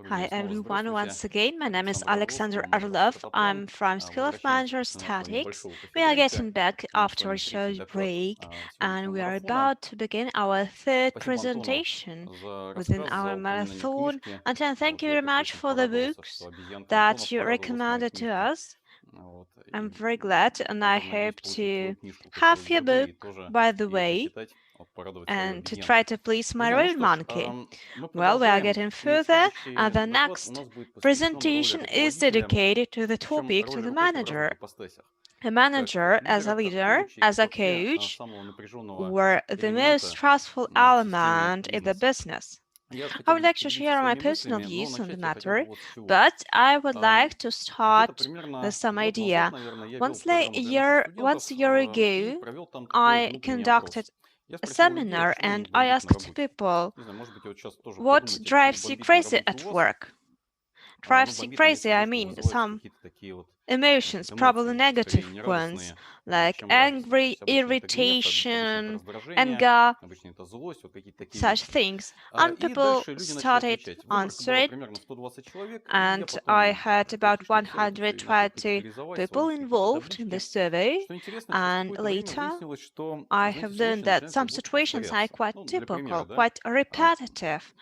Hi everyone, once again, my name is Alex Orlov. I'm from School of Managers Tetics. We are getting back after a short break, and we are about to begin our third presentation within our marathon. And thank you very much for the books that you recommended to us. I'm very glad, and I hope to have your book, by the way, and to try to please my road monkey. Well, we are getting further, and the next presentation is dedicated to the topic to the manager. A manager, as a leader, as a coach, were the most stressful element in the business. I would like to share my personal views on the matter, but I would like to start with some idea. Once a year ago, I conducted a seminar and I asked people, what drives you crazy at work? Drives you crazy, I mean, some emotions, probably negative ones, like angry, irritation, anger, such things. And people started answering, and I had about 120 people involved in the survey. And later, I have learned that some situations are quite typical, quite repetitive.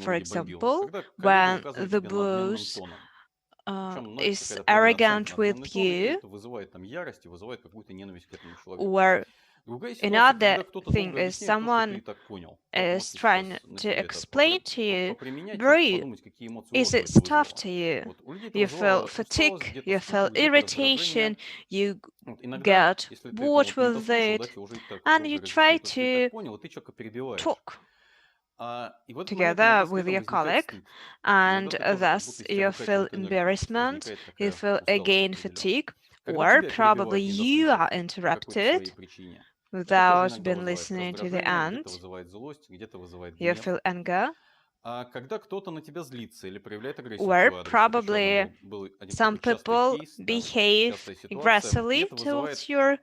For example, when the boss is arrogant with you, or another thing is someone is trying to explain to you, bro, is it tough to you? You feel fatigue, you feel irritation, you get bored with it, and you try to talk together with your colleague, and thus you feel embarrassment, you feel again fatigue, or probably you are interrupted without being listening to the end. You feel anger, or probably some people behave aggressively towards you.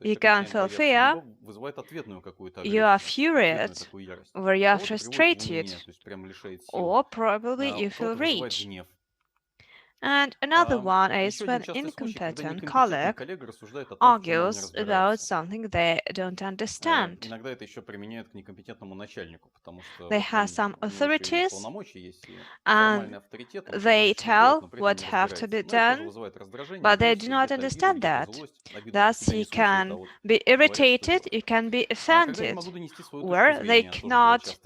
You can feel fear, you are furious, or you are frustrated, or probably you feel rage. And another one is when incompetent colleague argues about something they don't understand. They have some authorities and they tell what have to be done, but they do not understand that. Thus, you can be irritated, you can be offended, or they cannot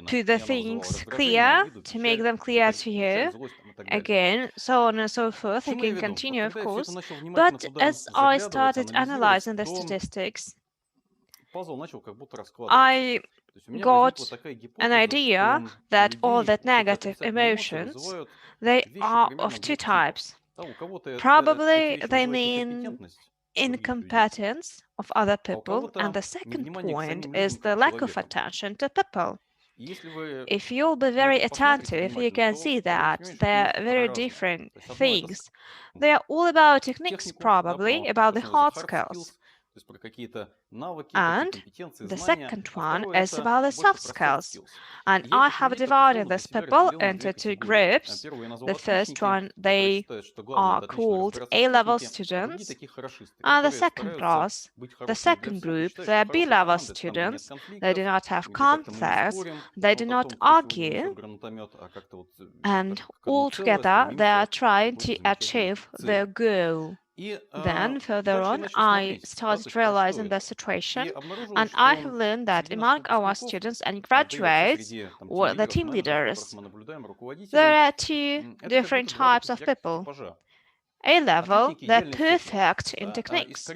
put the things clear to make them clear to you. Again, so on and so forth. I can continue, of course. But as I started analyzing the statistics, I got an idea that all that negative emotions, they are of two types. Probably they mean incompetence of other people, and the second point is the lack of attention to people. If you'll be very attentive, you can see that they're very different things. They are all about techniques, probably, about the hard skills. And the second one is about the soft skills. And I have divided these people into two groups. The first one, they are called A-level students. And the second class, the second group, they are B-level students. They do not have conflicts, they do not argue, and altogether they are trying to achieve their goal. Then, further on, I started realizing the situation, and I have learned that among our students and graduates, or the team leaders, there are two different types of people. A-level, they're perfect in techniques,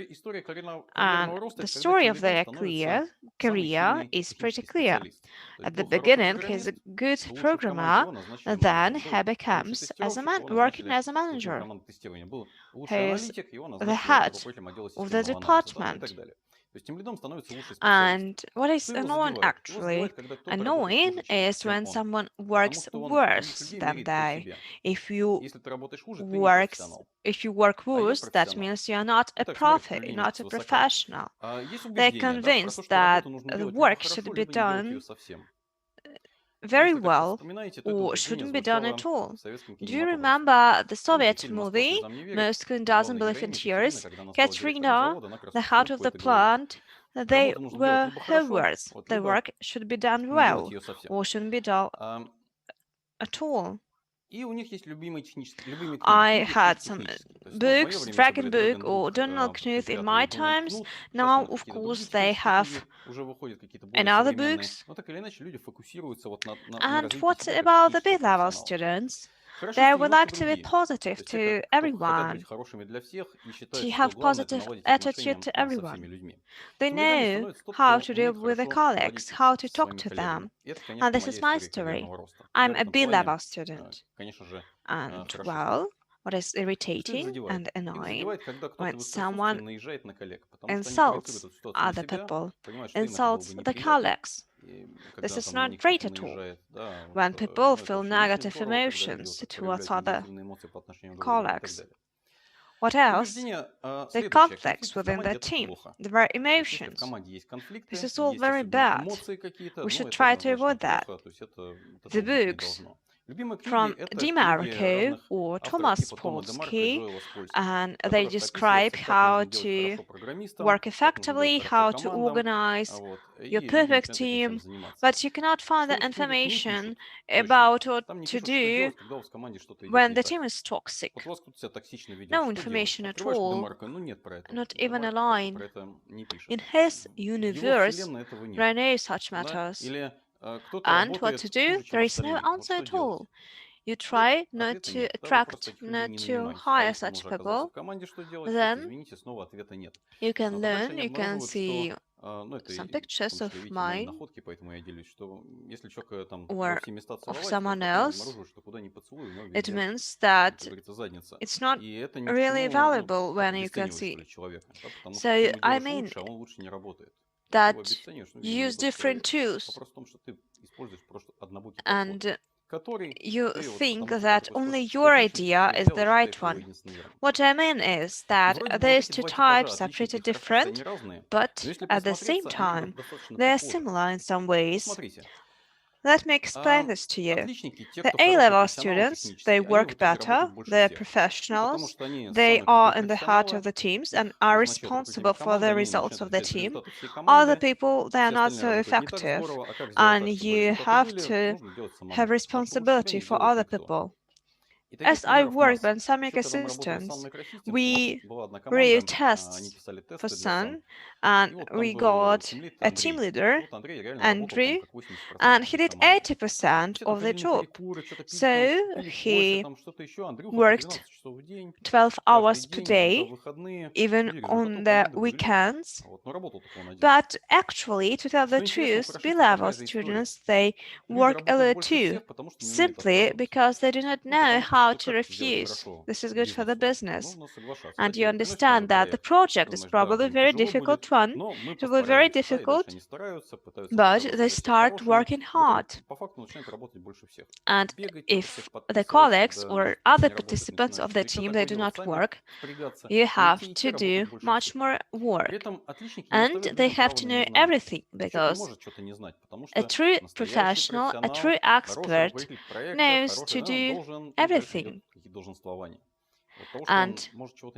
and the story of their career is pretty clear. At the beginning, he's a good programmer, then he becomes working as a manager. He is the head of the department. And what is annoying actually? Annoying is when someone works worse than they. If you work worse, that means you're not a profi, you're not a professional. They're convinced that the work should be done very well or shouldn't be done at all. Do you remember the Soviet movie, Moscow doesn't believe in tears? Katrina, the heart of the plant, they were her words. The work should be done well or shouldn't be done at all. I had some books, Dragon Book or Donald Knuth in my times. Now, of course, they have another books. And what about the B-level students? They would like to be positive to everyone, to have positive attitude to everyone. They know how to deal with the colleagues, how to talk to them. And this is my story. I'm a B-level student. And well, what is irritating and annoying when someone insults other people, insults the colleagues. This is not great at all. When people feel negative emotions towards other colleagues. What else? The conflicts within the team, their emotions. This is all very bad. We should try to avoid that. The books from Dimarco or Thomas Polsky, and they describe how to work effectively, how to organize your perfect team, but you cannot find the information about what to do when the team is toxic. No information at all, not even a line. In his universe, there are no such matters. And what to do? There is no answer at all. You try not to attract, not to hire such people, then you can learn, you can see some pictures of mine or of someone else. It means that it's not really valuable when you can see. So I mean that you use different tools and you think that only your idea is the right one. What I mean is that these two types are pretty different, but at the same time, they are similar in some ways. Let me explain this to you. The A-level students, they work better, they're professionals, they are in the heart of the teams and are responsible for the results of the team. Other people, they are not so effective, and you have to have responsibility for other people. As I worked on some assistants, we wrote tests for Sun, and we got a team leader, Andrew, and he did 80% of the job. So he worked 12 hours per day, even on the weekends. But actually, to tell the truth, B-level students, they work a lot too, simply because they do not know how to refuse. This is good for the business. And you understand that the project is probably a very difficult one. It will be very difficult, but they start working hard. And if the colleagues or other participants of the team, they do not work, you have to do much more work. And they have to know everything, because a true professional, a true expert knows to do everything. And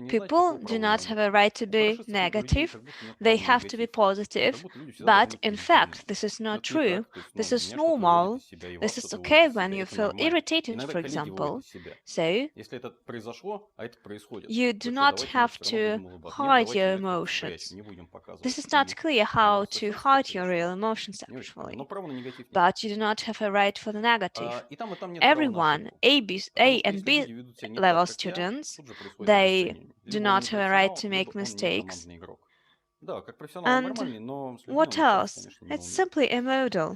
people do not have a right to be negative, they have to be positive, but in fact this is not true, this is normal, this is okay when you feel irritated, for example. So you do not have to hide your emotions. This is not clear how to hide your real emotions actually, but you do not have a right for the negative. Everyone, A and B level students, they do not have a right to make mistakes. And what else? It's simply a model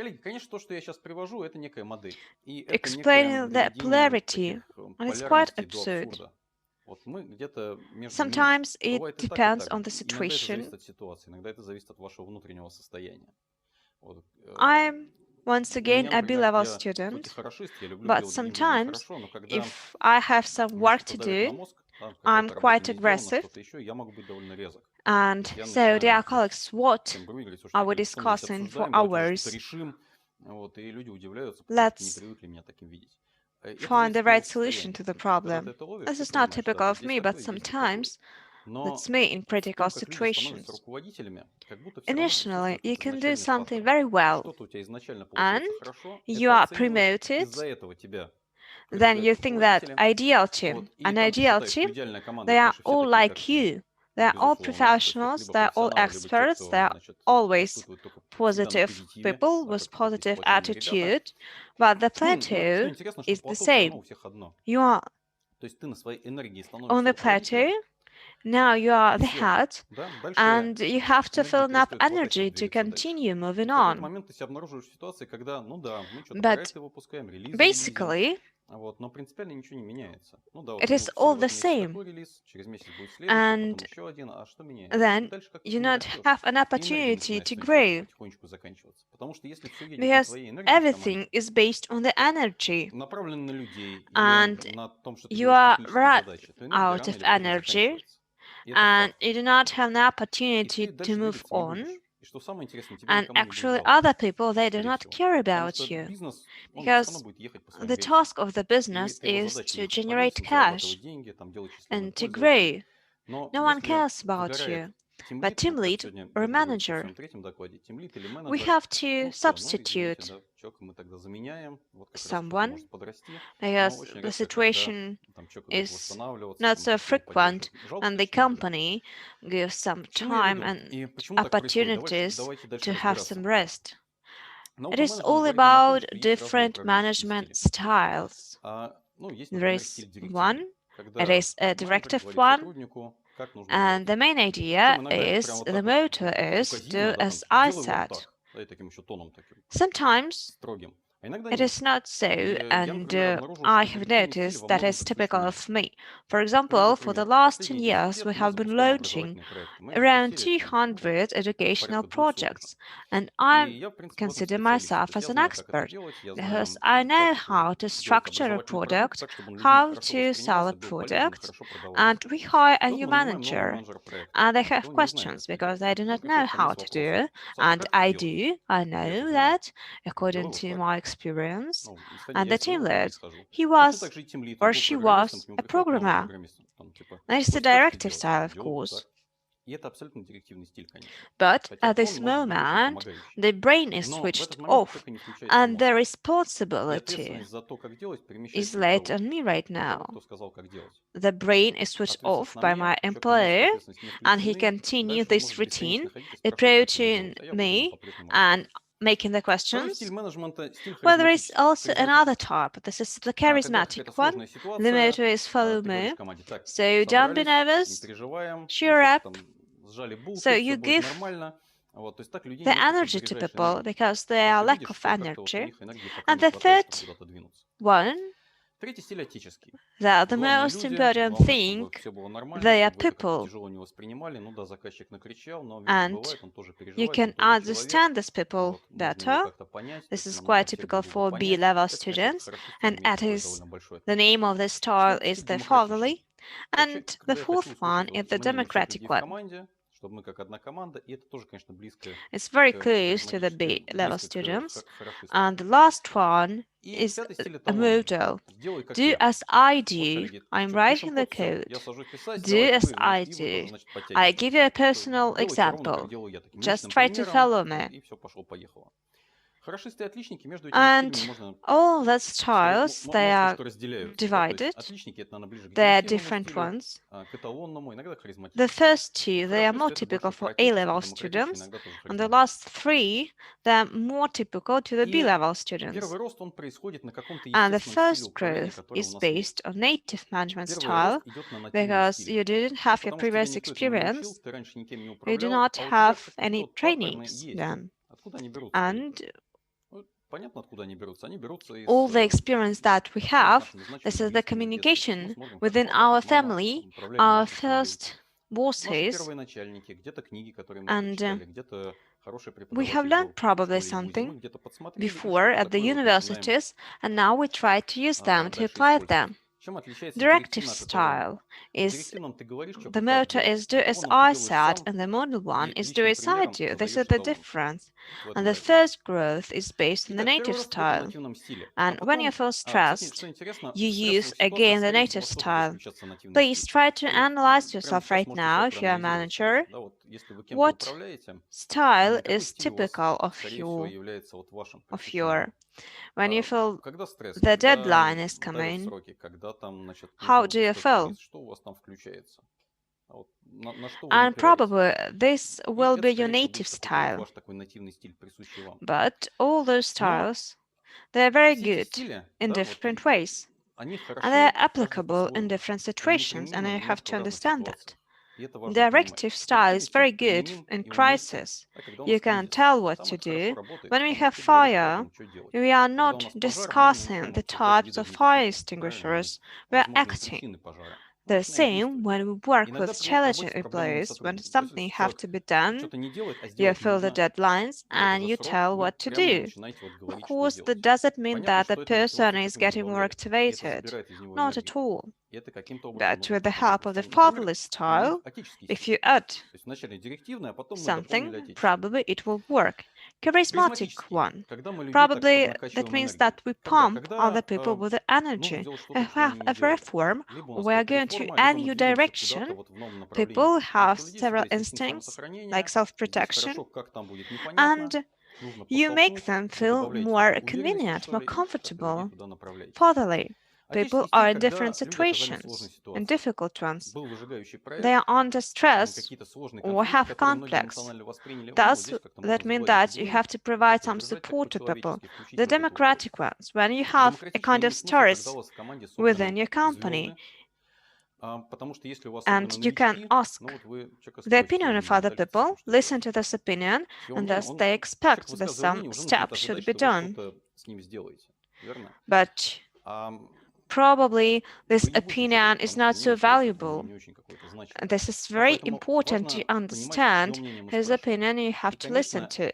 explaining the polarity, and it's quite absurd. Sometimes it depends on the situation. I'm once again a B-level student, but sometimes if I have some work to do, I'm quite aggressive. And so, dear colleagues, what are we discussing for hours? Let's find the right solution to the problem. This is not typical of me, but sometimes that's me in critical situations. Initially, you can do something very well, and you are promoted. Then you think that ideal team, an ideal team, they are all like you. They are all professionals, they are all experts, they are always positive people with positive attitude, but the plateau is the same. You are on the plateau, now you are the head, and you have to fill enough energy to continue moving on. But basically, it is all the same. And then you not have an opportunity to grow because everything is based on the energy, and you are run out of energy, and you do not have an opportunity to move on. And actually, other people, they do not care about you because the task of the business is to generate cash and to grow. No one cares about you. But team lead or manager, we have to substitute someone because the situation is not so frequent and the company gives some time and opportunities to have some rest. It is all about different management styles. There is one, it is a directive one, and the main idea is, the motto is, do as I said. Sometimes it is not so, and I have noticed that is typical of me. For example, for the last 10 years, we have been launching around 200 educational projects, and I consider myself as an expert because I know how to structure a product, how to sell a product, and we hire a new manager. And they have questions because they do not know how to do, and I do. I know that according to my experience. And the team lead, he was or she was a programmer. And it's the directive style, of course. But at this moment, the brain is switched off, and the responsibility is laid on me right now. The brain is switched off by my employer, and he continues this routine, approaching me and making the questions. Well, there is also another type. This is the charismatic one. The motto is follow me. So don't be nervous, cheer up. So you give the energy to people because they are lack of energy. And the third one, that the most important thing, they are people. And you can understand these people better. This is quite typical for B-level students, and it is the name of the style is the fatherly. And the fourth one is the democratic one. It's very close to the B-level students. And the last one is a motto. Do as I do. I'm writing the code. Do as I do. I give you a personal example. Just try to follow me. And all the styles, they are divided. They are different ones. The first two, they are more typical for A-level students, and the last three, they are more typical to the B-level students. And the first growth is based on native management style, because you didn't have your previous experience, you do not have any trainings then. And all the experience that we have, this is the communication within our family, our first bosses, and we have learned probably something before at the universities, and now we try to use them, to apply them. Directive style is the motto is do as I said, and the model one is do as I do. This is the difference. And the first growth is based on the native style. And when you feel stressed, you use again the native style. Please try to analyze yourself right now if you're a manager. What style is typical of your when you feel the deadline is coming? How do you feel? And probably this will be your native style. But all those styles, they're very good in different ways. And they're applicable in different situations, and you have to understand that. Directive style is very good in crisis. You can tell what to do. When we have fire, we are not discussing the types of fire extinguishers, we are acting. The same when we work with challenging employees, when something have to be done, you fill the deadlines and you tell what to do. Of course, that doesn't mean that the person is getting more activated. Not at all. But with the help of the fatherly style, if you add something, probably it will work. Charismatic one. Probably that means that we pump other people with the energy. If we have a reform, we are going to a new direction. People have several instincts, like self-protection, and you make them feel more convenient, more comfortable. Fatherly. People are in different situations, in difficult ones. They are under stress or have conflicts. Does that mean that you have to provide some support to people? The democratic ones, when you have a kind of stories within your company, and you can ask the opinion of other people, listen to this opinion, and thus they expect that some step should be done. But probably this opinion is not so valuable. This is very important to understand his opinion you have to listen to.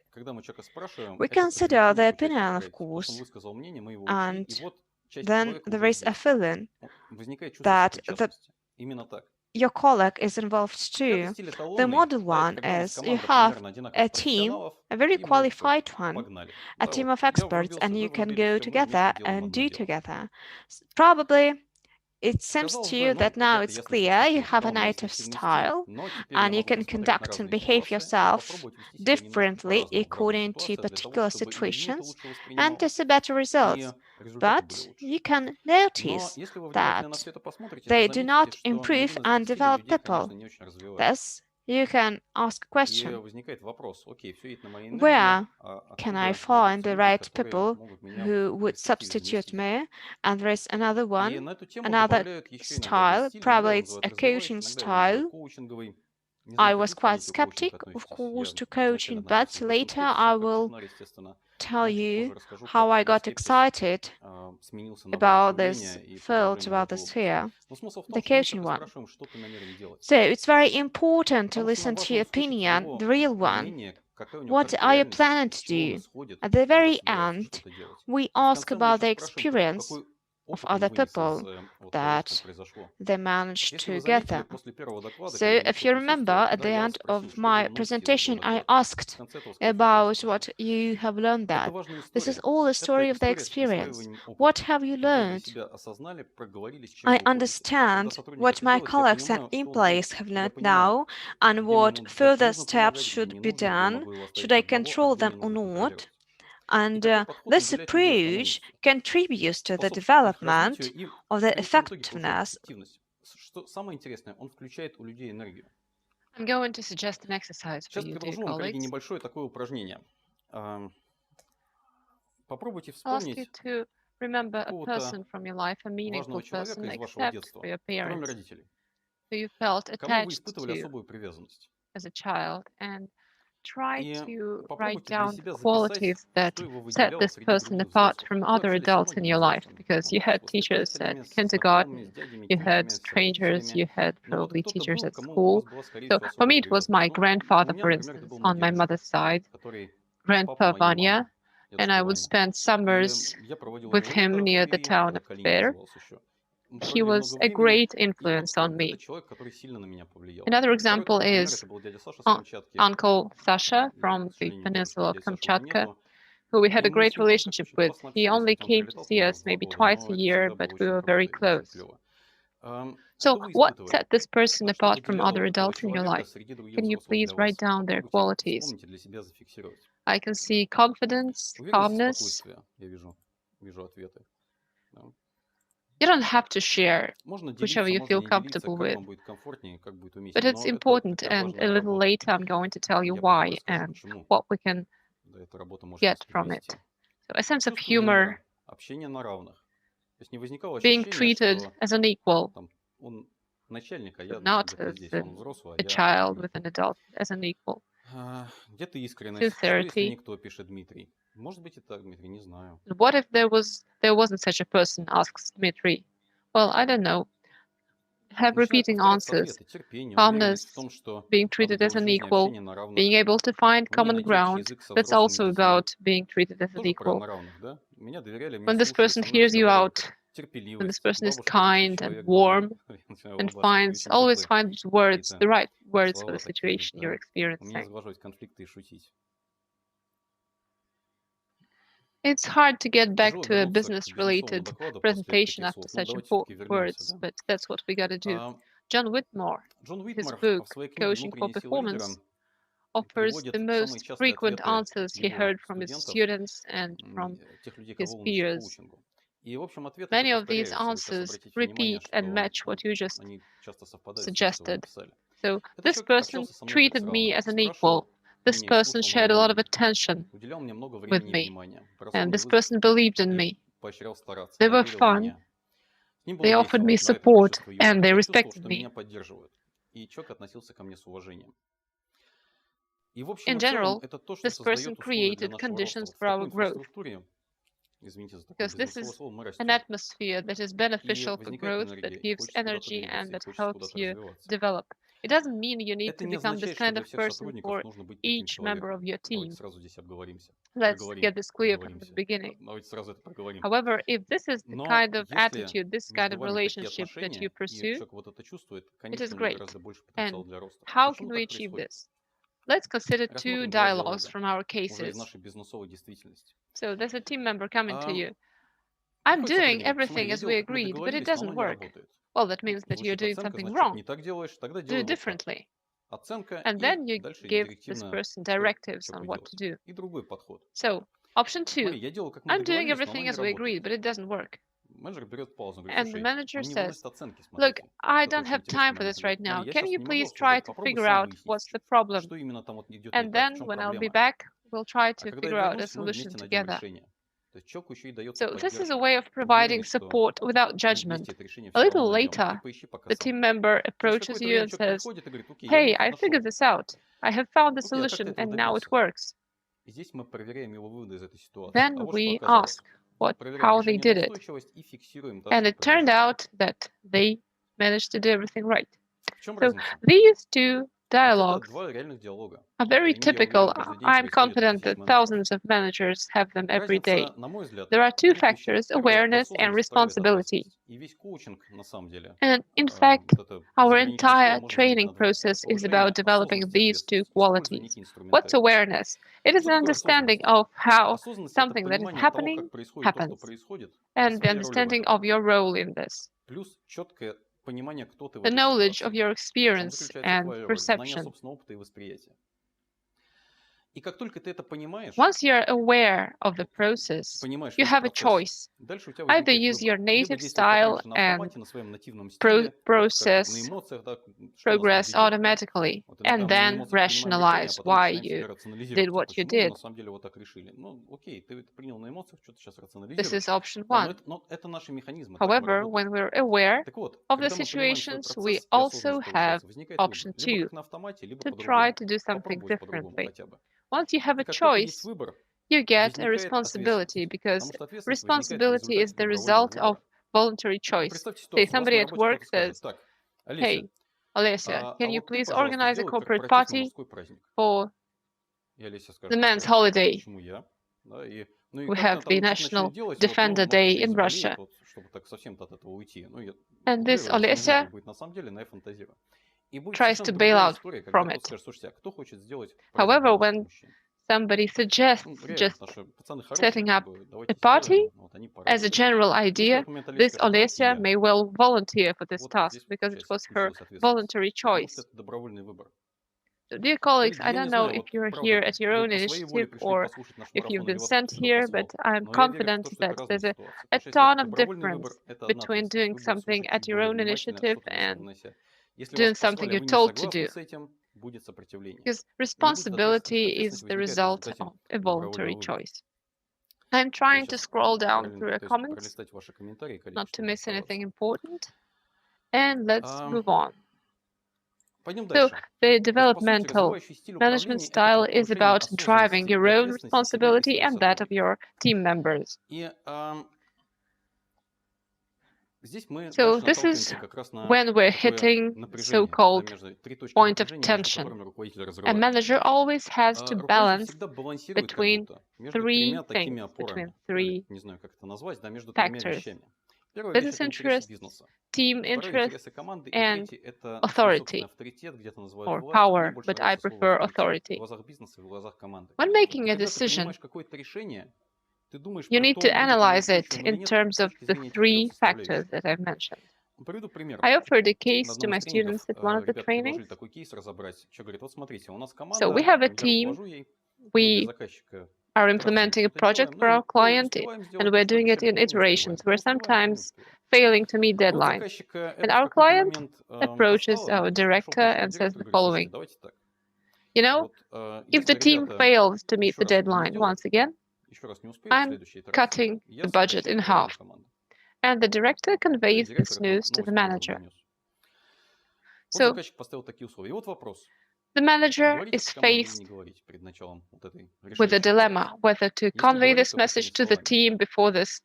We consider the opinion, of course, and then there is a feeling that your colleague is involved too. The model one is you have a team, a very qualified one, a team of experts, and you can go together and do together. Probably it seems to you that now it's clear you have a native style and you can conduct and behave yourself differently according to particular situations and to see better results. But you can notice that they do not improve and develop people. Thus, you can ask a question: where can I find the right people who would substitute me? And there is another one, another style, probably it's a coaching style. I was quite skeptic, of course, to coaching, but later I will tell you how I got excited about this field, about this sphere, the coaching one. So it's very important to listen to your opinion, the real one. What are you planning to do? At the very end, we ask about the experience of other people that they managed to get them. So if you remember, at the end of my presentation, I asked about what you have learned that. This is all a story of the experience. What have you learned? I understand what my colleagues and employees have learned now and what further steps should be done. Should I control them or not? And this approach contributes to the development of the effectiveness. I'm going to suggest an exercise for you, dear colleagues. I'll ask you to remember a person from your life, a meaningful person, except for your parents, who you felt attached to as a child, and try to write down the qualities that set this person apart from other adults in your life, because you had teachers at kindergarten, you had strangers, you had probably teachers at school. So for me, it was my grandfather, for instance, on my mother's side, Grandpa Vanya, and I would spend summers with him near the town of Tver. he was a great influence on me. Another example is Uncle Sasha from the peninsula of Kamchatka, who we had a great relationship with. He only came to see us maybe twice a year, but we were very close. So what set this person apart from other adults in your life? Can you please write down their qualities? I can see confidence, calmness. You don't have to share whichever you feel comfortable with, but it's important, and a little later I'm going to tell you why and what we can get from it. So a sense of humor, being treated as an equal, so not as a child with an adult, as an equal. Sincerity. What if there wasn't such a person, asks Dmitry. Well, I don't know. Have repeating answers, calmness, being treated as an equal, being able to find common ground. That's also about being treated as an equal. When this person hears you out, when this person is kind and warm and always finds words, the right words for the situation you're experiencing. It's hard to get back to a business-related presentation after such important words, but that's what we got to do. John Whitmore, his book, Coaching for Performance, offers the most frequent answers he heard from his students and from his peers. Many of these answers repeat and match what you just suggested. So this person treated me as an equal. This person shared a lot of attention with me. And this person believed in me. They were fun. They offered me support, and they respected me. In general, this person created conditions for our growth, because this is an atmosphere that is beneficial for growth, that gives energy, and that helps you develop. It doesn't mean you need to become this kind of person for each member of your team. Let's get this clear from the beginning. However, if this is the kind of attitude, this kind of relationship that you pursue, it is great. And how can we achieve this? Let's consider two dialogues from our cases. So there's a team member coming to you. I'm doing everything as we agreed, but it doesn't work. Well, that means that you're doing something wrong. Do it differently. And then you give this person directives on what to do. So, option 2, I'm doing everything as we agreed, but it doesn't work. And the manager says, look, I don't have time for this right now. Can you please try to figure out what's the problem? And then when I'll be back, we'll try to figure out a solution together. So this is a way of providing support without judgment. A little later, the team member approaches you and says, hey, I figured this out. I have found the solution and now it works. Then we ask how they did it. And it turned out that they managed to do everything right. So these two dialogues are very typical. I'm confident that thousands of managers have them every day. There are two factors, awareness and responsibility. And in fact, our entire training process is about developing these two qualities. What's awareness? It is an understanding of how something that is happening happens, and the understanding of your role in this. The knowledge of your experience and perception. Once you're aware of the process, you have a choice. Either use your native style and progress automatically, and then rationalize why you did what you did. This is option 1. However, when we're aware of the situations, we also have option 2, to try to do something differently. Once you have a choice, you get a responsibility, because responsibility is the result of voluntary choice. Say somebody at work says, hey, Alessia, can you please organize a corporate party for the men's holiday? We have the National Defender Day in Russia. And this Olesya tries to bail out from it. However, when somebody suggests just setting up a party as a general idea, this Olesya may well volunteer for this task because it was her voluntary choice. So, dear colleagues, I don't know if you're here at your own initiative or if you've been sent here, but I'm confident that there's a ton of difference between doing something at your own initiative and doing something you're told to do. Because responsibility is the result of a voluntary choice. I'm trying to scroll down through your comments, not to miss anything important, and let's move on. So the developmental management style is about driving your own responsibility and that of your team members. So this is when we're hitting so-called point of tension. A manager always has to balance between three things, between three factors: business interests, team interests, and authority, or power, but I prefer authority. When making a decision, you need to analyze it in terms of the three factors that I've mentioned. I offered a case to my students at one of the trainings. So we have a team, we are implementing a project for our client, and we're doing it in iterations. We're sometimes failing to meet deadlines. And our client approaches our director and says the following: you know, if the team fails to meet the deadline once again, I'm cutting the budget in half. And the director conveys this news to the manager. So the manager is faced with a dilemma whether to convey this message to the team before this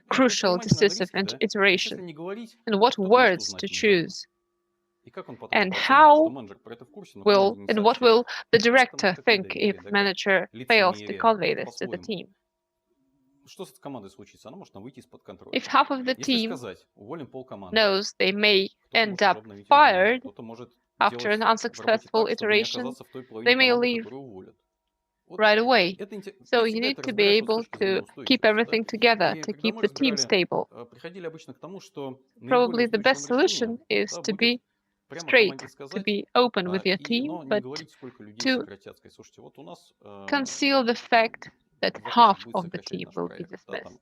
crucial, decisive iteration, and what words to choose, and what will the director think if manager fails to convey this to the team. If half of the team knows they may end up fired after an unsuccessful iteration, they may leave right away. So you need to be able to keep everything together, to keep the team stable. Probably the best solution is to be straight, to be open with your team, but to conceal the fact that half of the team will be dismissed.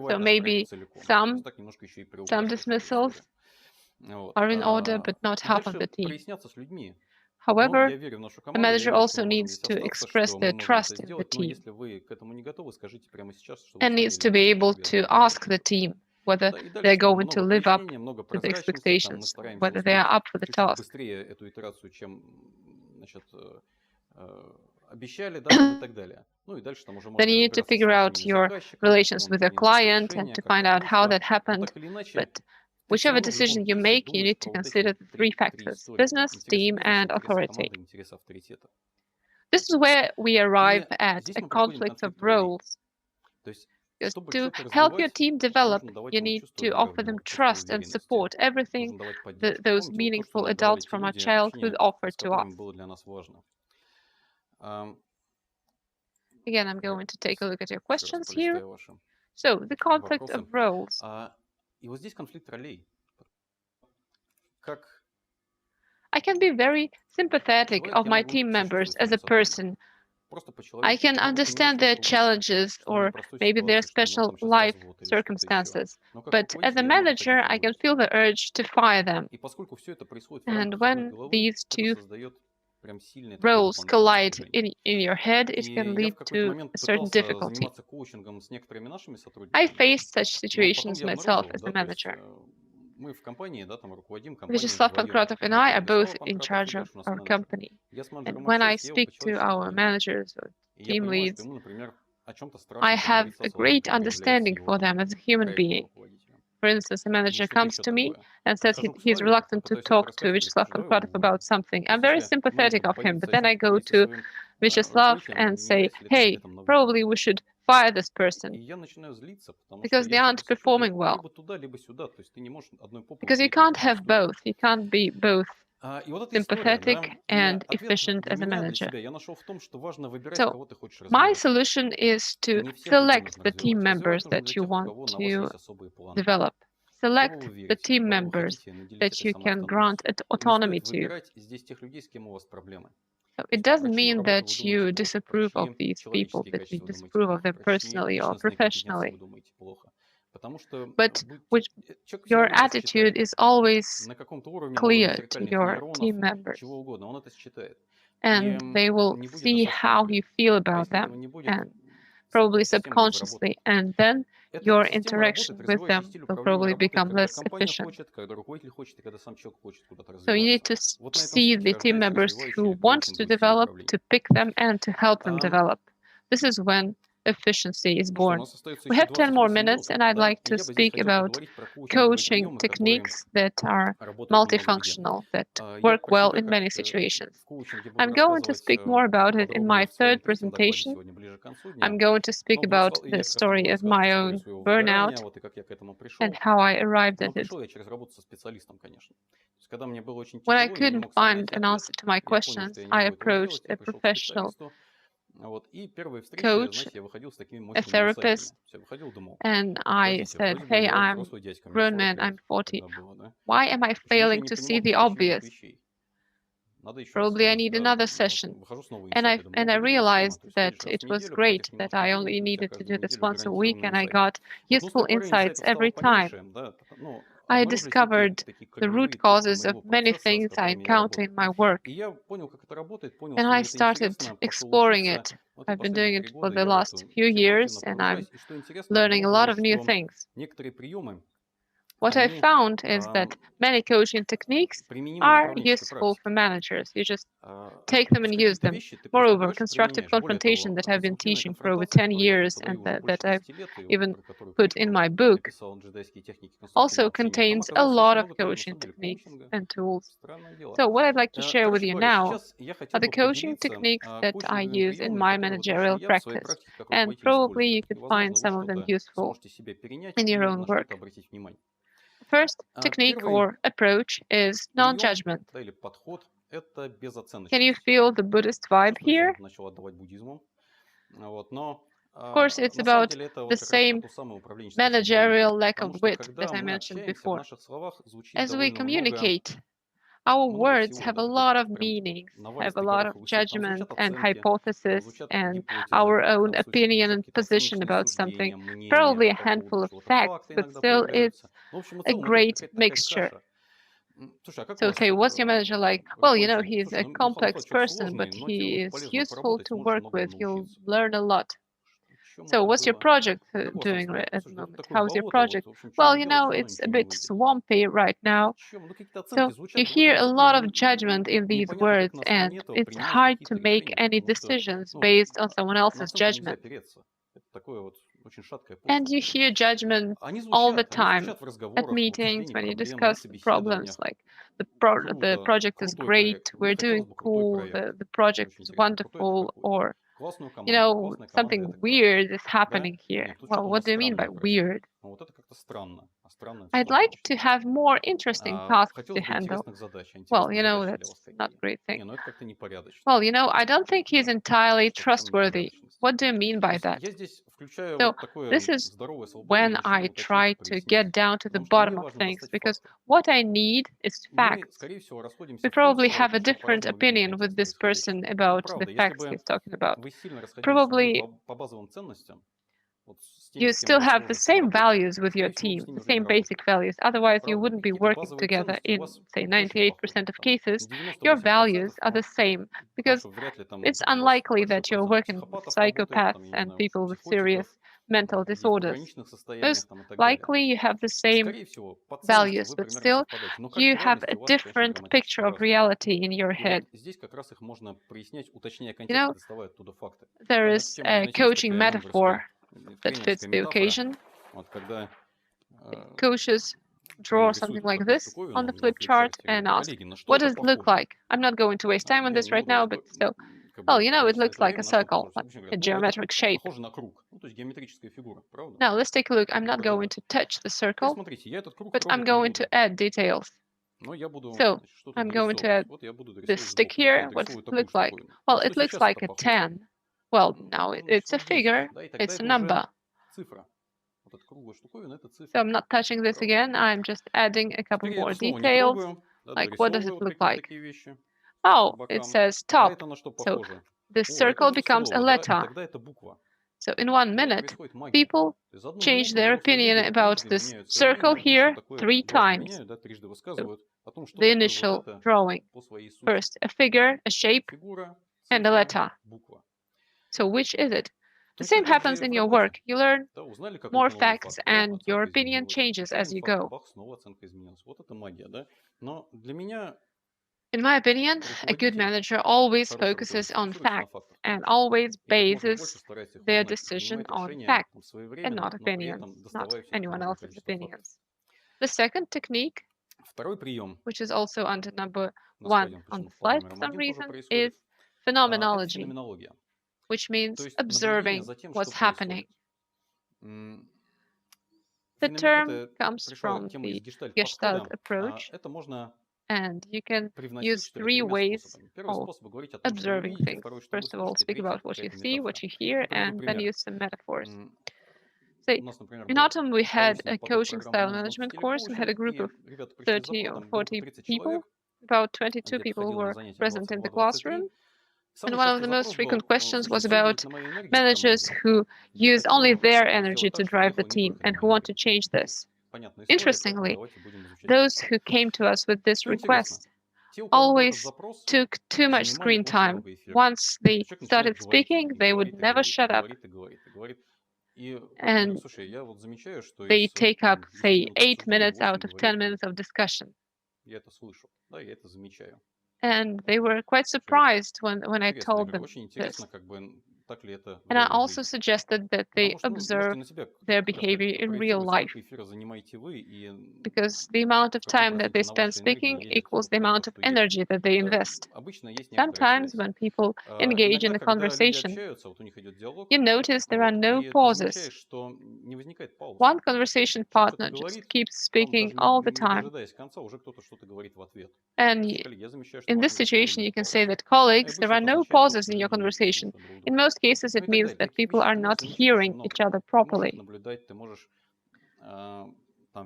So maybe some dismissals are in order, but not half of the team. However, the manager also needs to express their trust in the team and needs to be able to ask the team whether they're going to live up to the expectations, whether they are up for the task. Then you need to figure out your relations with your client and to find out how that happened. But whichever decision you make, you need to consider the three factors: business, team, and authority. This is where we arrive at a conflict of roles. Because to help your team develop, you need to offer them trust and support, everything those meaningful adults from our childhood offer to us. Again, I'm going to take a look at your questions here. So, the conflict of roles. I can be very sympathetic of my team members as a person. I can understand their challenges or maybe their special life circumstances, but as a manager, I can feel the urge to fire them. And when these two roles collide in your head, it can lead to a certain difficulty. I faced such situations myself as a manager. Vyacheslav Pankratov and I are both in charge of our company. And when I speak to our managers or team leads, I have a great understanding for them as a human being. For instance, a manager comes to me and says he's reluctant to talk to Vyacheslav Pankratov about something. I'm very sympathetic of him, but then I go to Vyacheslav and say, hey, probably we should fire this person because they aren't performing well. Because you can't have both. You can't be both sympathetic and efficient as a manager. So my solution is to select the team members that you want to develop. Select the team members that you can grant autonomy to. So it doesn't mean that you disapprove of these people, that you disapprove of them personally or professionally. But your attitude is always clear to your team members. And they will see how you feel about them, and probably subconsciously. And then your interaction with them will probably become less efficient. So you need to see the team members who want to develop, to pick them, and to help them develop. This is when efficiency is born. We have 10 more minutes, and I'd like to speak about coaching techniques that are multifunctional, that work well in many situations. I'm going to speak more about it in my third presentation. I'm going to speak about the story of my own burnout and how I arrived at it. When I couldn't find an answer to my questions, I approached a professional coach, a therapist, and I said, "Hey, I'm a grown man, I'm 40. Why am I failing to see the obvious? Probably I need another session." And I realized that it was great that I only needed to do this once a week, and I got useful insights every time. I discovered the root causes of many things I encounter in my work. And I started exploring it. I've been doing it for the last few years, and I'm learning a lot of new things. What I found is that many coaching techniques are useful for managers. You just take them and use them. Moreover, constructive confrontation that I've been teaching for over 10 years and that I've even put in my book also contains a lot of coaching techniques and tools. So what I'd like to share with you now are the coaching techniques that I use in my managerial practice, and probably you could find some of them useful in your own work. First technique or approach is non-judgement. Can you feel the Buddhist vibe here? Of course, it's about the same managerial lack of wit that I mentioned before. As we communicate, our words have a lot of meanings, have a lot of judgment and hypothesis and our own opinion and position about something, probably a handful of facts, but still it's a great mixture. So, okay, what's your manager like? Well, you know, he's a complex person, but he is useful to work with. You'll learn a lot. So what's your project doing at the moment? How's your project? Well, you know, it's a bit swampy right now. So you hear a lot of judgment in these words, and it's hard to make any decisions based on someone else's judgment. And you hear judgment all the time at meetings when you discuss problems like the project is great, we're doing cool, the project is wonderful, or you know, something weird is happening here. Well, what do you mean by weird? I'd like to have more interesting tasks to handle. Well, you know, that's not a great thing. Well, you know, I don't think he's entirely trustworthy. What do you mean by that? So this is when I try to get down to the bottom of things, because what I need is facts. We probably have a different opinion with this person about the facts he's talking about. Probably you still have the same values with your team, the same basic values. Otherwise, you wouldn't be working together in, say, 98% of cases. Your values are the same because it's unlikely that you're working with psychopaths and people with serious mental disorders. Most likely you have the same values, but still you have a different picture of reality in your head. You know, there is a coaching metaphor that fits the occasion. Coaches draw something like this on the flip chart and ask, what does it look like? I'm not going to waste time on this right now, but still, Well, it looks like a circle, like a geometric shape. Now, let's take a look. I'm not going to touch the circle, but I'm going to add details. So, I'm going to add this stick here. What does it look like? Well, it looks like a 10. Well, now it's a figure. It's a number. So I'm not touching this again. I'm just adding a couple more details. Like, what does it look like? Oh, it says top. So this circle becomes a letter. So in 1 minute, people change their opinion about this circle here 3 times. So the initial drawing. First, a figure, a shape, and a letter. So which is it? The same happens in your work. You learn more facts and your opinion changes as you go. In my opinion, a good manager always focuses on facts and always bases their decision on facts and not opinions, not anyone else's opinions. The second technique, which is under number 1 on the slide for some reason, is phenomenology, which means observing what's happening. The term comes from the Gestalt approach, and you can use 3 ways of observing things. First of all, speak about what you see, what you hear, and then use some metaphors. Say, in autumn, we had a coaching style management course. We had a group of 30 or 40 people. About 22 people were present in the classroom. And one of the most frequent questions was about managers who use only their energy to drive the team and who want to change this. Interestingly, those who came to us with this request always took too much screen time. Once they started speaking, they would never shut up. And they take up, say, 8 minutes out of 10 minutes of discussion. And they were quite surprised when I told them this. And I also suggested that they observe their behavior in real life, because the amount of time that they spend speaking equals the amount of energy that they invest. Sometimes when people engage in a conversation, you notice there are no pauses. One conversation partner just keeps speaking all the time. And in this situation, you can say that, colleagues, there are no pauses in your conversation. In most cases, it means that people are not hearing each other properly.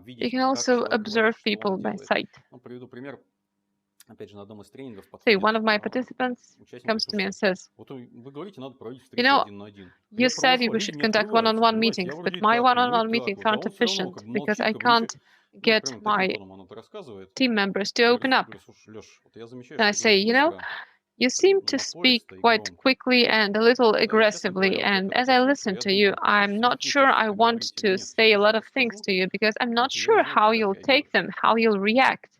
You can also observe people by sight. Say, one of my participants comes to me and says, you said we should conduct one-on-one meetings, but my one-on-one meetings aren't efficient because I can't get my team members to open up. And I say, you seem to speak quite quickly and a little aggressively, and as I listen to you, I'm not sure I want to say a lot of things to you because I'm not sure how you'll take them, how you'll react.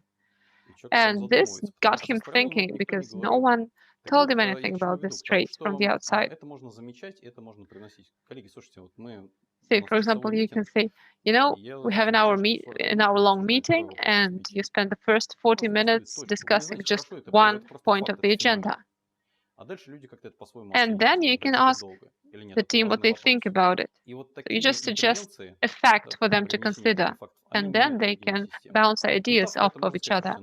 And this got him thinking because no one told him anything about this trait from the outside. Say, for example, you can say, we have an hour-long meeting, and you spend the first 40 minutes discussing just one point of the agenda. And then you can ask the team what they think about it. So you just suggest a fact for them to consider, and then they can bounce ideas off of each other.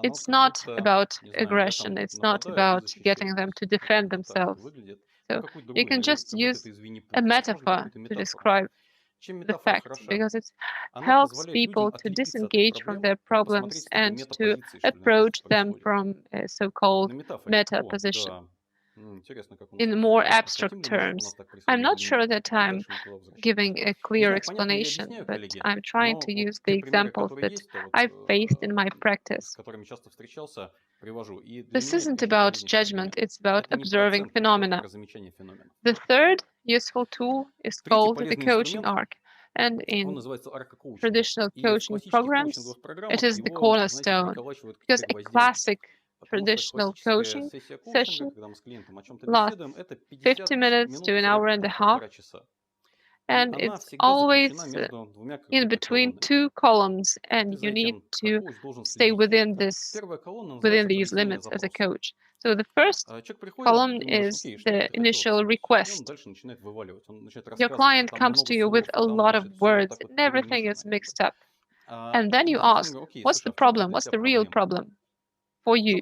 It's not about aggression. It's not about getting them to defend themselves. So you can just use a metaphor to describe the facts, because it helps people to disengage from their problems and to approach them from a so-called meta position. In more abstract terms, I'm not sure that I'm giving a clear explanation, but I'm trying to use the examples that I've faced in my practice. This isn't about judgment, it's about observing phenomena. The third useful tool is called the coaching arc, and in traditional coaching programs, it is the cornerstone, because a classic traditional coaching session lasts 50 minutes to an hour and a half, and it's always in between 2 columns, and you need to stay within these limits as a coach. So the first column is the initial request. Your client comes to you with a lot of words and everything is mixed up. And then you ask, what's the problem? What's the real problem for you?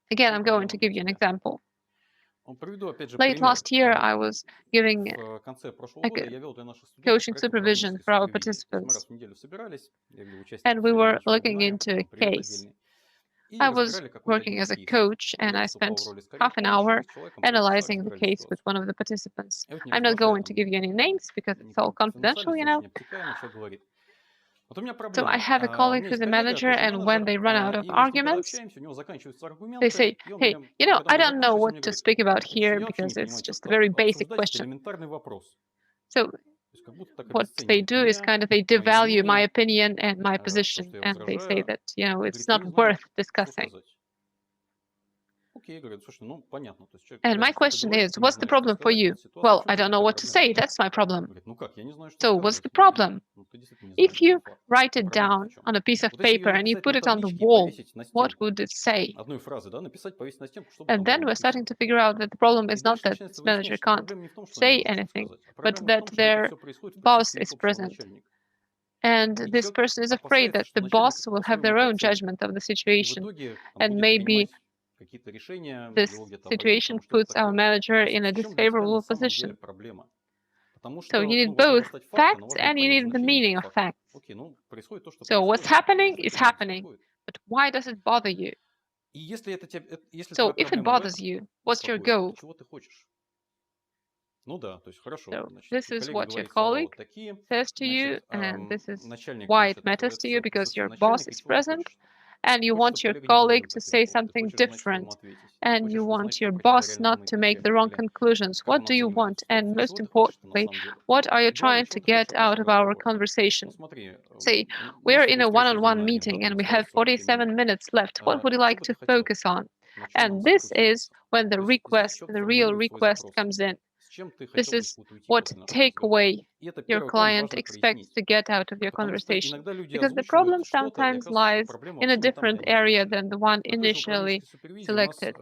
Again, I'm going to give you an example. Late last year, I was giving coaching supervision for our participants, and we were looking into a case. I was working as a coach, and I spent half an hour analyzing the case with one of the participants. I'm not going to give you any names because it's all confidential, you know. So I have a colleague who's a manager, and when they run out of arguments, they say, hey, you know, I don't know what to speak about here because it's just a very basic question. So what they do is kind of they devalue my opinion and my position, and they say that, you know, it's not worth discussing. And my question is, what's the problem for you? Well, I don't know what to say. That's my problem. So what's the problem? If you write it down on a piece of paper and you put it on the wall, what would it say? And then we're starting to figure out that the problem is not that this manager can't say anything, but that their boss is present. And this person is afraid that the boss will have their own judgment of the situation. And maybe this situation puts our manager in a disfavorable position. So you need both facts and you need the meaning of facts. So what's happening is happening, but why does it bother you? So if it bothers you, what's your goal? So this is what your colleague says to you, and this is why it matters to you, because your boss is present, and you want your colleague to say something different, and you want your boss not to make the wrong conclusions. What do you want? And most importantly, what are you trying to get out of our conversation? Say, we're in a one-on-one meeting and we have 47 minutes left. What would you like to focus on? And this is when the request, the real request comes in. This is what takeaway your client expects to get out of your conversation. Because the problem sometimes lies in a different area than the one initially selected.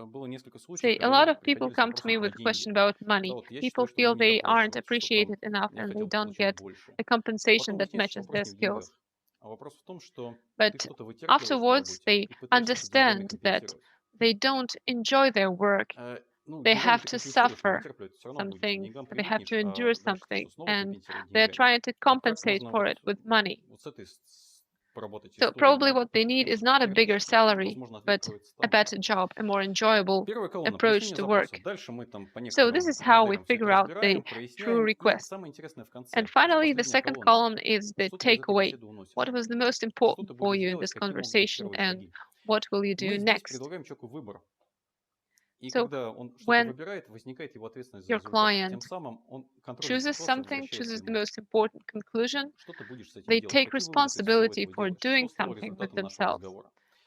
Say, a lot of people come to me with a question about money. People feel they aren't appreciated enough and they don't get a compensation that matches their skills. But afterwards, they understand that they don't enjoy their work. They have to suffer something, they have to endure something, and they're trying to compensate for it with money. So probably what they need is not a bigger salary, but a better job, a more enjoyable approach to work. So this is how we figure out the true request. And finally, the second column is the takeaway. What was the most important for you in this conversation, and what will you do next? So when your client chooses something, chooses the most important conclusion, they take responsibility for doing something with themselves.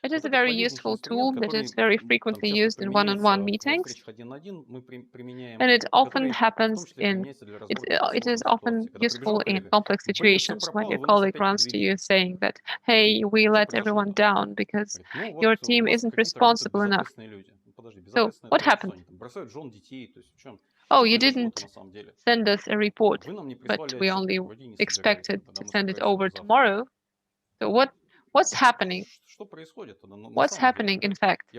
It is a very useful tool that is very frequently used in one-on-one meetings, and it often happens it is often useful in complex situations when your colleague runs to you saying that, hey, we let everyone down because your team isn't responsible enough. So what happened? Oh, you didn't send us a report, but we only expected to send it over tomorrow. So what's happening? What's happening, in fact?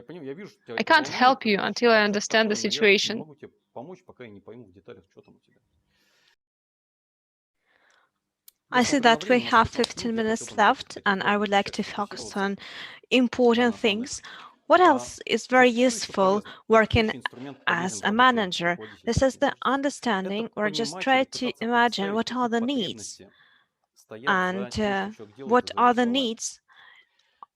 I can't help you until I understand the situation. I see that we have 15 minutes left, and I would like to focus on important things. What else is very useful working as a manager? This is the understanding, or just try to imagine what are the needs and what are the needs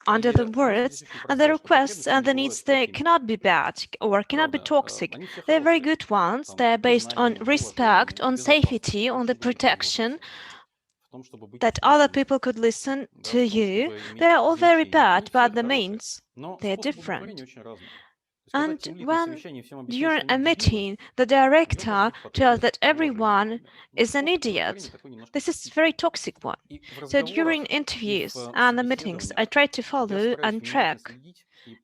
under the words, and the requests and the needs, they cannot be bad or cannot be toxic. They're very good ones. They're based on respect, on safety, on the protection that other people could listen to you. They're all very bad, but the means, they're different. And when during a meeting the director tells that everyone is an idiot, this is a very toxic one. So during interviews and the meetings, I try to follow and track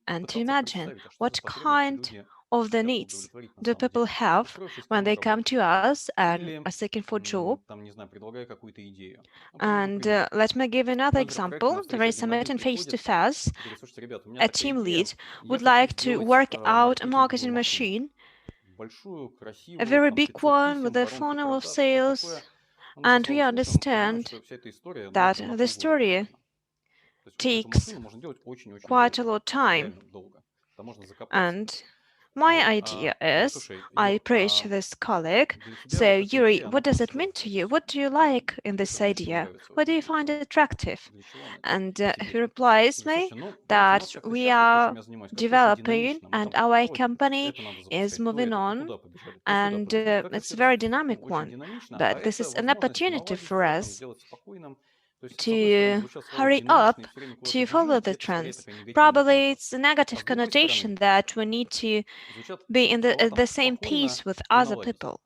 and to imagine what kind of the needs do people have when they come to us and are seeking for job. And let me give another example. There is a meeting face to face. A team lead would like to work out a marketing machine, a very big one with a funnel of sales, and we understand that the story takes quite a lot of time. And my idea is, I approach this colleague, so Yuri, what does it mean to you? What do you like in this idea? What do you find attractive? And he replies me that we are developing and our company is moving on and it's a very dynamic one. But this is an opportunity for us to hurry up to follow the trends. Probably it's a negative connotation that we need to be in the same pace with other people,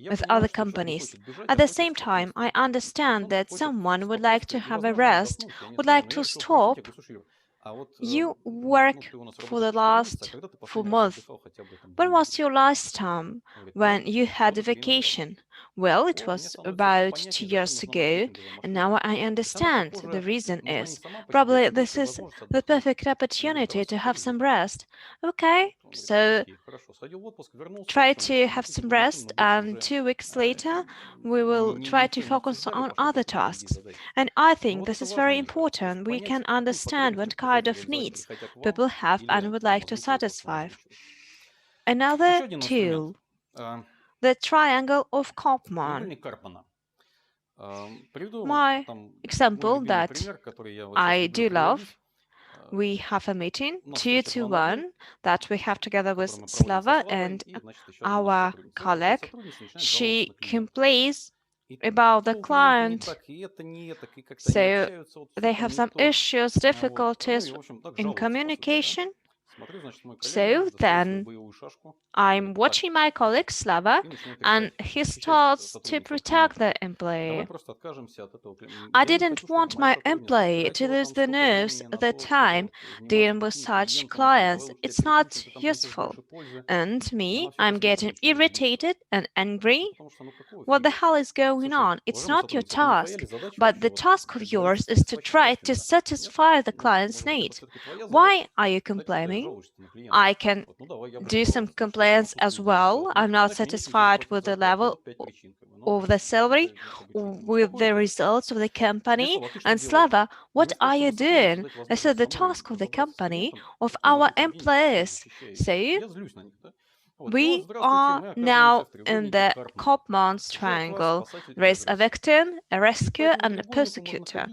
with other companies. At the same time, I understand that someone would like to have a rest, would like to stop. You work for the last 4 months. When was your last time when you had a vacation? Well, it was about 2 years ago, and now I understand the reason is probably this is the perfect opportunity to have some rest. Okay, so try to have some rest, and 2 weeks later, we will try to focus on other tasks. And I think this is very important. We can understand what kind of needs people have and would like to satisfy. Another tool, the triangle of Karpman. My example that I do love, we have a meeting 2 to 1 that we have together with Slava and our colleague. She complains about the client, so they have some issues, difficulties in communication. So then I'm watching my colleague Slava, and he starts to protect the employee. I didn't want my employee to lose the nerves at the time dealing with such clients. It's not useful. And me, I'm getting irritated and angry. What the hell is going on? It's not your task, but the task of yours is to try to satisfy the client's need. Why are you complaining? I can do some complaints as well. I'm not satisfied with the level of the salary, with the results of the company. And Slava, what are you doing? This is the task of the company, of our employees. So we are now in the Karpman's triangle. There is a victim, a rescuer, and a persecutor.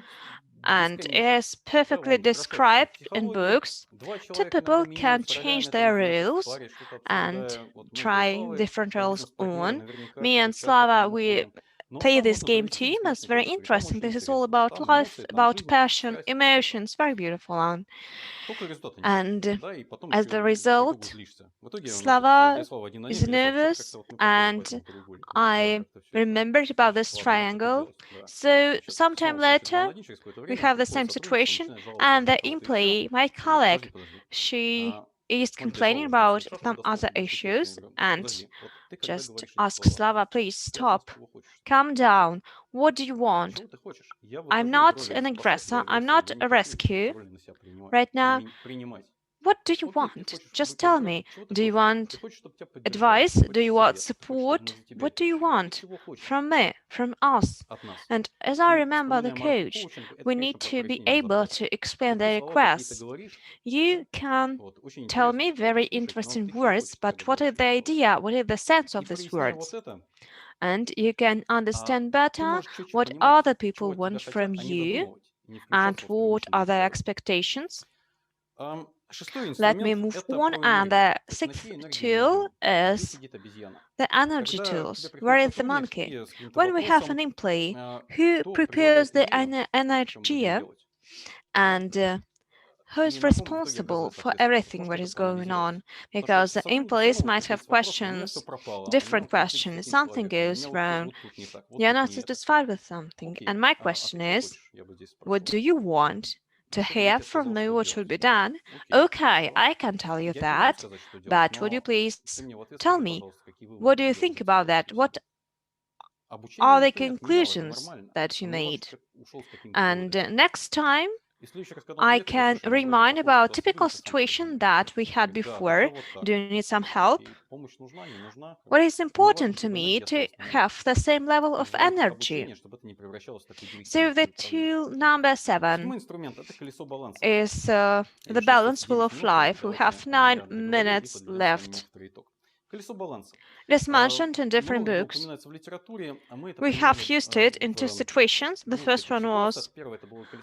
And it is perfectly described in books. Two people can change their roles and try different roles on. Me and Slava, we play this game too. It's very interesting. This is all about life, about passion, emotions. Very beautiful one. And as the result, Slava is nervous, and I remembered about this triangle. So sometime later, we have the same situation, and the employee, my colleague, she is complaining about some other issues and just ask Slava, please stop, calm down. What do you want? I'm not an aggressor. I'm not a rescue right now. What do you want? Just tell me. Do you want advice? Do you want support? What do you want from me, from us? And as I remember the coach, we need to be able to explain the requests. You can tell me very interesting words, but what is the idea? What is the sense of these words? And you can understand better what other people want from you and what are their expectations. Let me move on. And the sixth tool is the energy tools. Where is the monkey? When we have an employee who prepares the energy and who is responsible for everything that is going on, because the employees might have questions, different questions, something goes wrong, you're not satisfied with something, and my question is, what do you want to hear from me? What should be done? Okay, I can tell you that, but would you please tell me, what do you think about that? What are the conclusions that you made? And next time, I can remind about typical situation that we had before. Do you need some help? What is important to me to have the same level of energy. So the tool number 7 is the balance wheel of life. We have 9 minutes left. It is mentioned in different books. We have used it in 2 situations. The first one was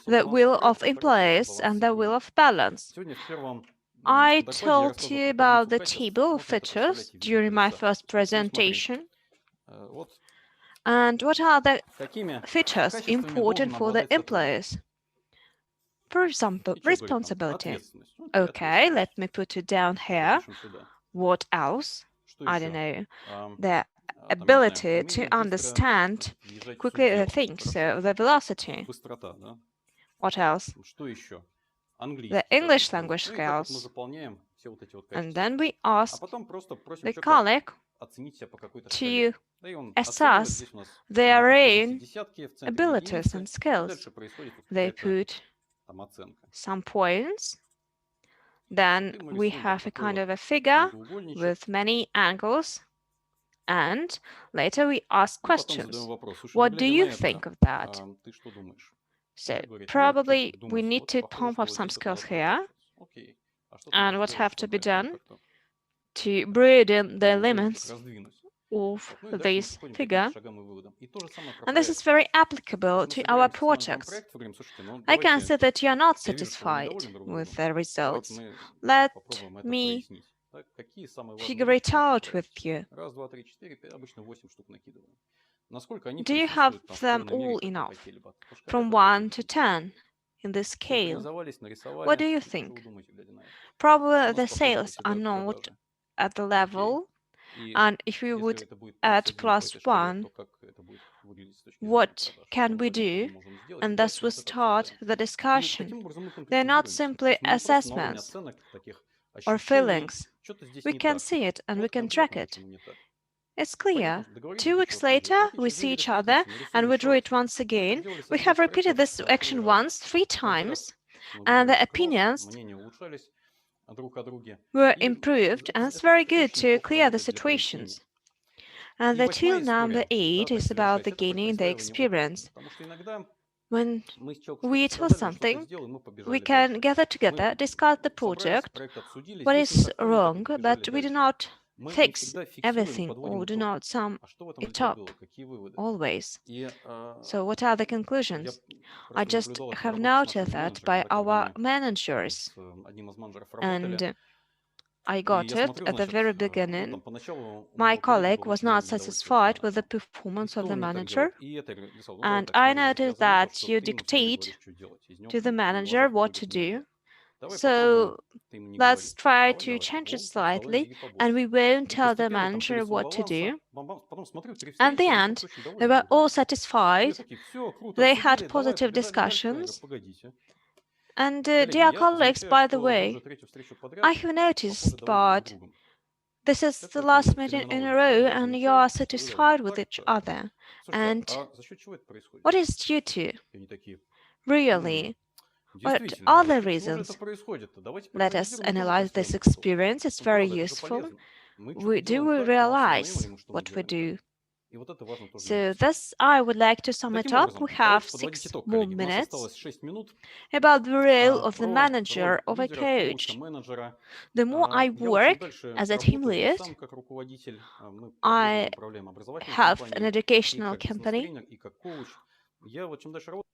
the wheel of employees and the wheel of balance. I told you about the table of features during my first presentation. And what are the features important for the employees? For example, responsibility. Okay, let me put it down here. What else? I don't know. The ability to understand quickly the things, so the velocity. What else? The English language skills. And then we ask the colleague to assess their own abilities and skills. They put some points. Then we have a kind of a figure with many angles. And later we ask questions. What do you think of that? So probably we need to pump up some skills here. And what have to be done to broaden the limits of this figure. And this is very applicable to our projects. I can see that you are not satisfied with the results. Let me figure it out with you. Do you have them all enough? From 1 to 10 in this scale. What do you think? Probably the sales are not at the level, and if we would add +1, what can we do? And thus we start the discussion. They're not simply assessments or feelings. We can see it and we can track it. It's clear. 2 weeks later, we see each other and we draw it once again. We have repeated this action once, 3 times, and the opinions were improved, and it's very good to clear the situations. And the tool number 8 is about the gaining the experience. When we tell something, we can gather together, discuss the project, what is wrong, but we do not fix everything or do not sum it up always. So what are the conclusions? I just have noted that by our managers, and I got it at the very beginning. My colleague was not satisfied with the performance of the manager, and I noticed that you dictate to the manager what to do. So let's try to change it slightly, and we won't tell the manager what to do. At the end, they were all satisfied. They had positive discussions. And dear colleagues, by the way, I have noticed, but this is the last meeting in a row and you are satisfied with each other. And what is due to? Really? What are the reasons? Let us analyze this experience. It's very useful. Do we realize what we do? So thus, I would like to sum it up. We have 6 more minutes about the role of the manager of a coach. The more I work as a team lead, I have an educational company,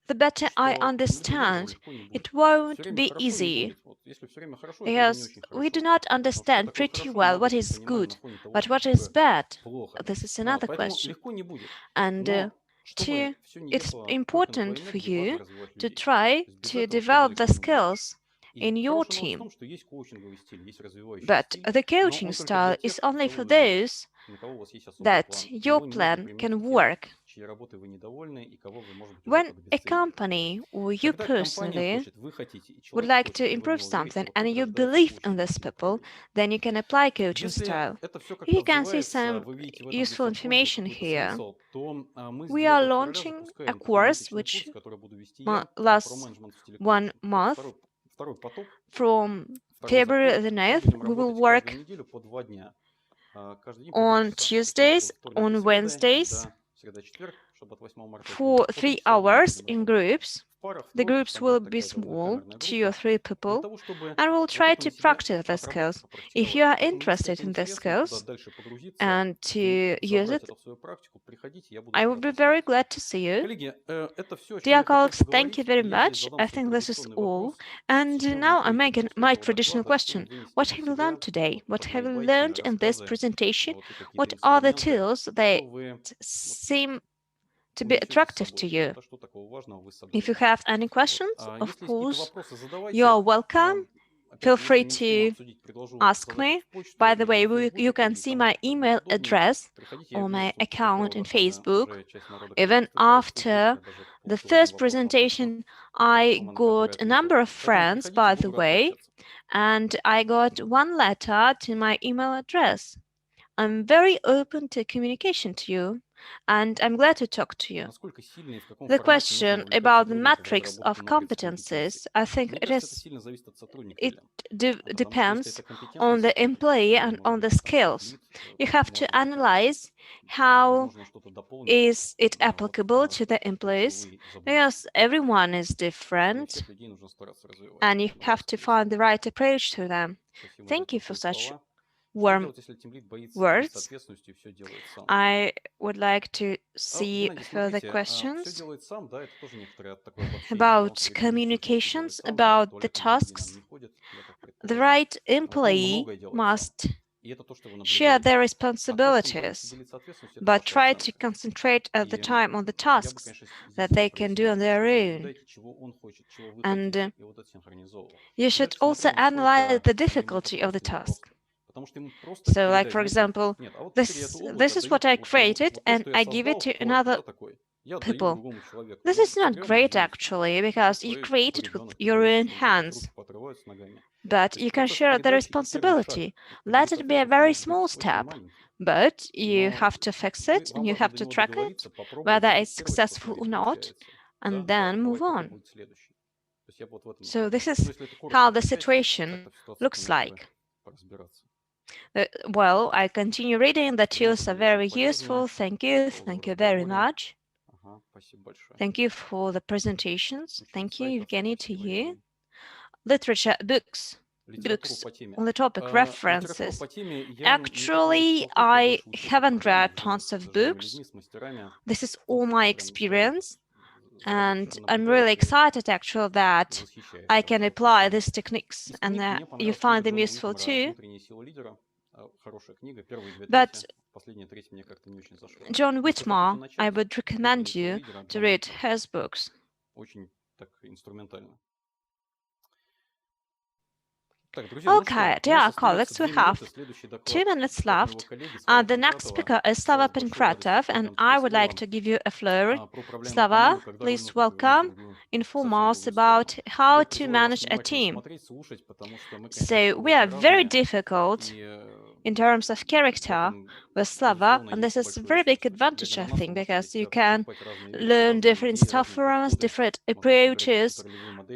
the better I understand. It won't be easy, because we do not understand pretty well what is good, but what is bad. This is another question. And it's important for you to try to develop the skills in your team. But the coaching style is only for those that your plan can work. When a company or you personally would like to improve something and you believe in these people, then you can apply coaching style. You can see some useful information here. We are launching a course which lasts 1 month. From February the 9th, we will work on Tuesdays, on Wednesdays, for 3 hours in groups. The groups will be small, 2 or 3 people, and we'll try to practice the skills. If you are interested in the skills and to use it, I would be very glad to see you. Dear colleagues, thank you very much. I think this is all. And now I'm making my traditional question. What have you learned today? What have you learned in this presentation? What are the tools that seem to be attractive to you? If you have any questions, of course, you are welcome. Feel free to ask me. By the way, you can see my email address or my account in Facebook. Even after the first presentation, I got a number of friends, by the way, and I got one letter to my email address. I'm very open to communication to you, and I'm glad to talk to you. The question about the matrix of competencies, I think it depends on the employee and on the skills. You have to analyze how is it applicable to the employees, because everyone is different and you have to find the right approach to them. Thank you for such warm words. I would like to see further questions about communications, about the tasks. The right employee must share their responsibilities, but try to concentrate at the time on the tasks that they can do on their own. And you should also analyze the difficulty of the task. So, like for example, this is what I created, and I give it to another people. This is not great actually, because you create it with your own hands. But you can share the responsibility. Let it be a very small step, but you have to fix it and you have to track it, whether it's successful or not, and then move on. So this is how the situation looks like. Well, I continue reading. The tools are very useful. Thank you. Thank you very much. Thank you for the presentations. Thank you, Evgeny, to you. Literature, books on the topic, references. Actually, I haven't read tons of books. This is all my experience. And I'm really excited actually that I can apply these techniques and that you find them useful too. But John Whitmore, I would recommend you to read his books. Okay, dear colleagues, we have 2 minutes left. The next speaker is Slava Pankratov, and I would like to give you a floor. Slava, please welcome. Inform us about how to manage a team. So we are very difficult in terms of character with Slava, and this is a very big advantage, I think, because you can learn different stuff from us, different approaches,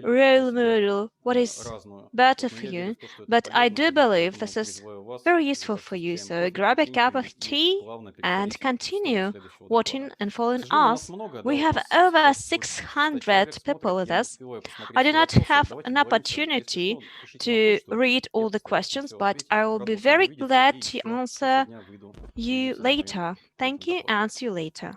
role model, what is better for you. But I do believe this is very useful for you, so grab a cup of tea and continue watching and following us. We have over 600 people with us. I do not have an opportunity to read all the questions, but I will be very glad to answer you later. Thank you and see you later.